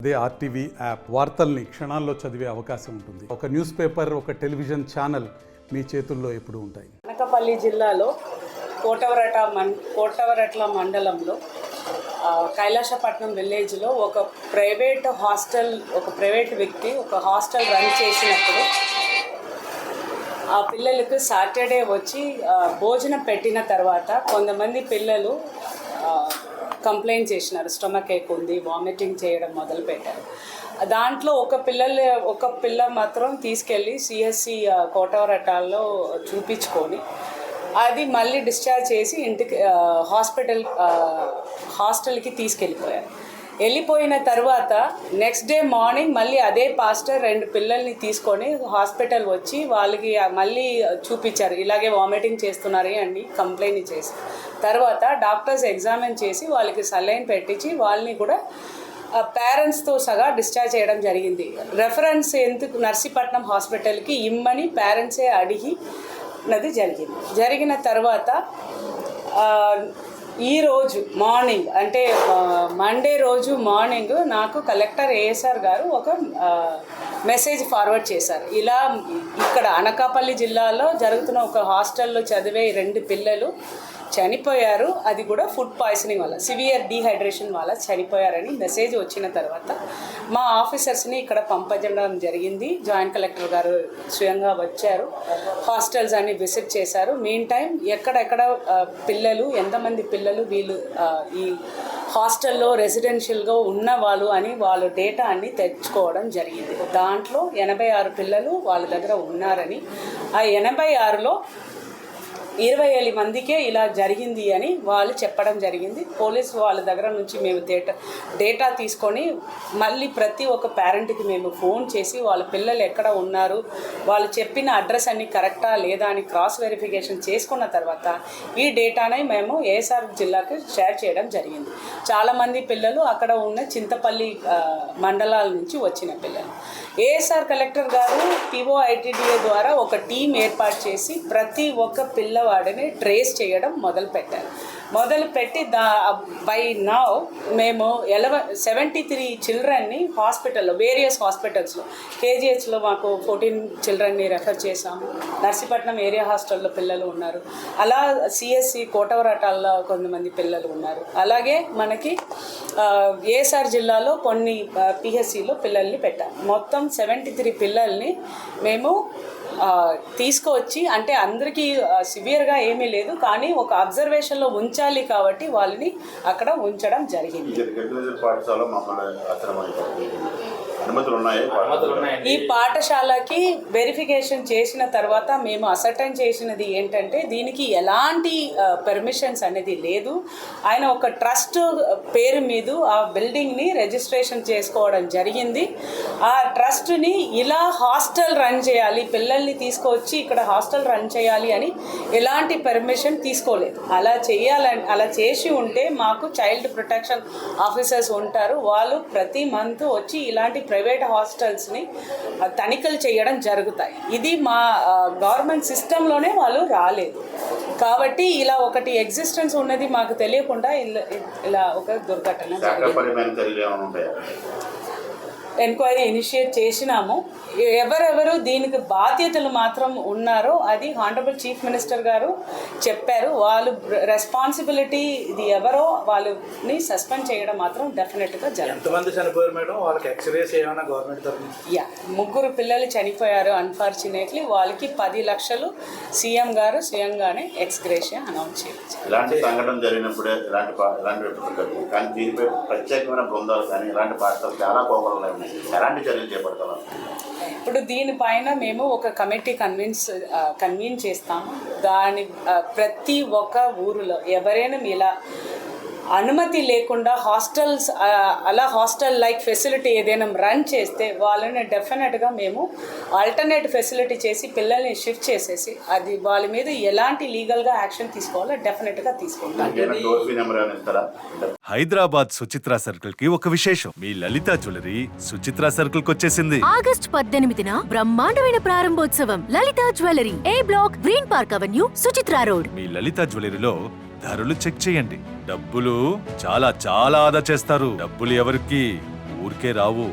అదే RTV app వార్తల్ని క్షణాల్లో చదివే అవకాశం ఉంటుంది. ఒక న్యూస్ పేపర్, ఒక టెలివిజన్ ఛానల్ మీ చేతుల్లో ఎప్పుడూ ఉంటాయి. అనకాపల్లి జిల్లాలో కోటవరట్ల మండలంలో కైలాసపట్నం విలేజ్లో ఒక ప్రైవేట్ వ్యక్తి ఒక హాస్టల్ రన్ చేసినప్పుడు ఆ పిల్లలకు సాటర్డే వచ్చి భోజనం పెట్టిన తర్వాత కొంతమంది పిల్లలు కంప్లైంట్ చేసినారు. స్టమక్ ఏక్ ఉంది, వామిటింగ్ చేయడం మొదలుపెట్టారు. దాంట్లో ఒక పిల్ల మాత్రం తీసుకెళ్ళి సిఎస్సి కోటవరటాల్లో చూపించుకొని అది మళ్ళీ డిశ్చార్జ్ చేసి ఇంటికి హాస్టల్కి తీసుకెళ్ళిపోయారు. వెళ్ళిపోయిన తర్వాత నెక్స్ట్ డే మార్నింగ్ మళ్ళీ అదే పాస్టర్ 2 పిల్లల్ని తీసుకొని హాస్పిటల్ వచ్చి వాళ్ళకి మళ్ళీ చూపించారు. ఇలాగే వామిటింగ్ చేస్తున్నారు అని కంప్లైంట్ చేసి తర్వాత డాక్టర్స్ ఎగ్జామిన్ చేసి వాళ్ళకి సలైన్ పెట్టించి వాళ్ళని కూడా పేరెంట్స్తో సగా డిశ్చార్జ్ చేయడం జరిగింది. రెఫరెన్స్ ఎందుకు నర్సీపట్నం హాస్పిటల్కి ఇమ్మని పేరెంట్సే అడిగినది జరిగిన తర్వాత ఈరోజు మార్నింగ్ అంటే మండే రోజు మార్నింగ్ నాకు కలెక్టర్ ఏఎస్ఆర్ గారు ఒక మెసేజ్ ఫార్వర్డ్ చేశారు. ఇలా ఇక్కడ అనకాపల్లి జిల్లాలో జరుగుతున్న ఒక హాస్టల్లో చదివే 2 పిల్లలు చనిపోయారు, అది కూడా ఫుడ్ పాయిజనింగ్ వల్ల, సివియర్ డీహైడ్రేషన్ వల్ల చనిపోయారని మెసేజ్ వచ్చిన తర్వాత మా ఆఫీసర్స్ని ఇక్కడ పంపించడం జరిగింది. జాయింట్ కలెక్టర్ గారు స్వయంగా వచ్చారు, హాస్టల్స్ అన్ని విజిట్ చేశారు. మీన్ టైం ఎక్కడెక్కడ పిల్లలు, ఎంతమంది పిల్లలు వీళ్ళు ఈ హాస్టల్లో రెసిడెన్షియల్గా ఉన్నవాళ్ళు అని వాళ్ళ డేటా అన్ని తెచ్చుకోవడం జరిగింది. దాంట్లో 86 పిల్లలు వాళ్ళ దగ్గర ఉన్నారని, ఆ 86లో 20 మందికే ఇలా జరిగింది అని వాళ్ళు చెప్పడం జరిగింది. పోలీసు వాళ్ళ దగ్గర నుంచి మేము డేటా తీసుకొని మళ్ళీ ప్రతి ఒక్క పేరెంట్కి మేము ఫోన్ చేసి వాళ్ళ పిల్లలు ఎక్కడ ఉన్నారు, వాళ్ళు చెప్పిన అడ్రస్ అన్ని కరెక్టా లేదా అని క్రాస్ వెరిఫికేషన్ చేసుకున్న తర్వాత ఈ డేటాని మేము ఏఎస్ఆర్ జిల్లాకి షేర్ చేయడం జరిగింది. చాలామంది పిల్లలు అక్కడ ఉన్న చింతపల్లి మండలాల నుంచి వచ్చిన పిల్లలు. ఏఎస్ఆర్ కలెక్టర్ గారు పిఓఐటిడిఏ ద్వారా ఒక టీం ఏర్పాటు చేసి ప్రతి ఒక్క పిల్లవాడిని ట్రేస్ చేయడం మొదలుపెట్టి బై నౌ మేము 73 చిల్డ్రన్ని హాస్పిటల్లో, వేరియస్ హాస్పిటల్స్లో, కేజీహెచ్లో మాకు 14 చిల్డ్రన్ని రెఫర్ చేశాము. నర్సీపట్నం ఏరియా హాస్టల్లో పిల్లలు ఉన్నారు. అలా సిఎస్సి కోటవరటాల్లో కొంతమంది పిల్లలు ఉన్నారు. అలాగే మనకి ఏఎస్ఆర్ జిల్లాలో కొన్ని పిహెచ్సిలో పిల్లల్ని పెట్టాం. మొత్తం 73 పిల్లల్ని మేము తీసుకువచ్చి, అంటే అందరికీ సివియర్గా ఏమీ లేదు కానీ ఒక అబ్జర్వేషన్లో ఉంచాలి కాబట్టి వాళ్ళని అక్కడ ఉంచడం జరిగింది. ఈ పాఠశాలకి వెరిఫికేషన్ చేసిన తర్వాత మేము అసర్టైన్ చేసినది ఏంటంటే దీనికి ఎలాంటి పర్మిషన్స్ అనేది లేదు. ఆయన ఒక ట్రస్ట్ పేరు మీద ఆ బిల్డింగ్ని రిజిస్ట్రేషన్ చేసుకోవడం జరిగింది. ఆ ట్రస్ట్ని ఇలా హాస్టల్ రన్ చేయాలి, పిల్లల్ని తీసుకొచ్చి ఇక్కడ హాస్టల్ రన్ చేయాలి అని ఎలాంటి పర్మిషన్ తీసుకోలేదు. అలా చేసి ఉంటే మాకు చైల్డ్ ప్రొటెక్షన్ ఆఫీసర్స్ ఉంటారు, వాళ్ళు ప్రతి మంత్ వచ్చి ఇలాంటి ప్రైవేట్ హాస్టల్స్ని తనిఖీలు చేయడం జరుగుతాయి. ఇది మా గవర్నమెంట్ సిస్టంలోనే వాళ్ళు రాలేదు కాబట్టి ఇలా ఒకటి ఎగ్జిస్టెన్స్ ఉన్నది మాకు తెలియకుండా ఇలా ఒక దుర్ఘటన ఎంక్వైరీ ఇనిషియేట్ చేసినాము. ఎవరెవరు దీనికి బాధ్యతలు మాత్రం ఉన్నారో అది హానరబుల్ చీఫ్ మినిస్టర్ గారు చెప్పారు. వాళ్ళు రెస్పాన్సిబిలిటీ ఇది ఎవరో వాళ్ళని సస్పెండ్ చేయడం మాత్రం డెఫినెట్గా జరుగుతుంది. ఎంతమంది చనిపోయారు మేడం? వాళ్ళకి ఎక్స్రేస్ ఏమైనా గవర్నమెంట్ తరఫున? 3 పిల్లలు చనిపోయారు. అన్ఫార్చునేట్లీ వాళ్ళకి 10 లక్షలు సీఎం గారు స్వయంగానే ఎక్స్గ్రేషియా అనౌన్స్ చేయాలి. ఇలాంటి సంఘటన జరిగినప్పుడే కానీ దీనిపై ప్రత్యేకమైన బృందాలు కానీ ఇలాంటి పాఠశాలలు చాలా కోపంలో ఉన్నాయి. ఎలాంటి చర్యలు చేపడతారు? ఇప్పుడు దీనిపైన మేము ఒక కమిటీ కన్వీన్ చేస్తాము. దాని ప్రతి ఒక్క ఊరిలో ఎవరైనా ఇలా అనుమతి లేకుండా హాస్టల్స్ అలా హాస్టల్ లైక్ ఫెసిలిటీ ఏదైనా రన్ చేస్తే వాళ్ళని డెఫినెట్గా మేము ఆల్టర్నేట్ ఫెసిలిటీ చేసి పిల్లల్ని షిఫ్ట్ చేసేసి అది వాళ్ళ మీద ఎలాంటి లీగల్గా యాక్షన్ తీసుకోవాలో డెఫినెట్గా తీసుకుంటాం. హైదరాబాద్ సుచిత్ర సర్కిల్ కి ఒక విశేషం. మీ లలిత జ్యువెలరీ సుచిత్ర సర్కిల్ కి వచ్చేసింది. ఆగస్ట్ 18న బ్రహ్మాండమైన ప్రారంభోత్సవం. Lalitha jewellery, A block, green park avenue, Suchitra road. మీ లలిత జ్యువెలరీలో ధరలు చెక్ చేయండి. డబ్బులు చాలా చాలా ఆదా చేస్తారు. డబ్బులు ఎవరికి? ఊరికే రావు.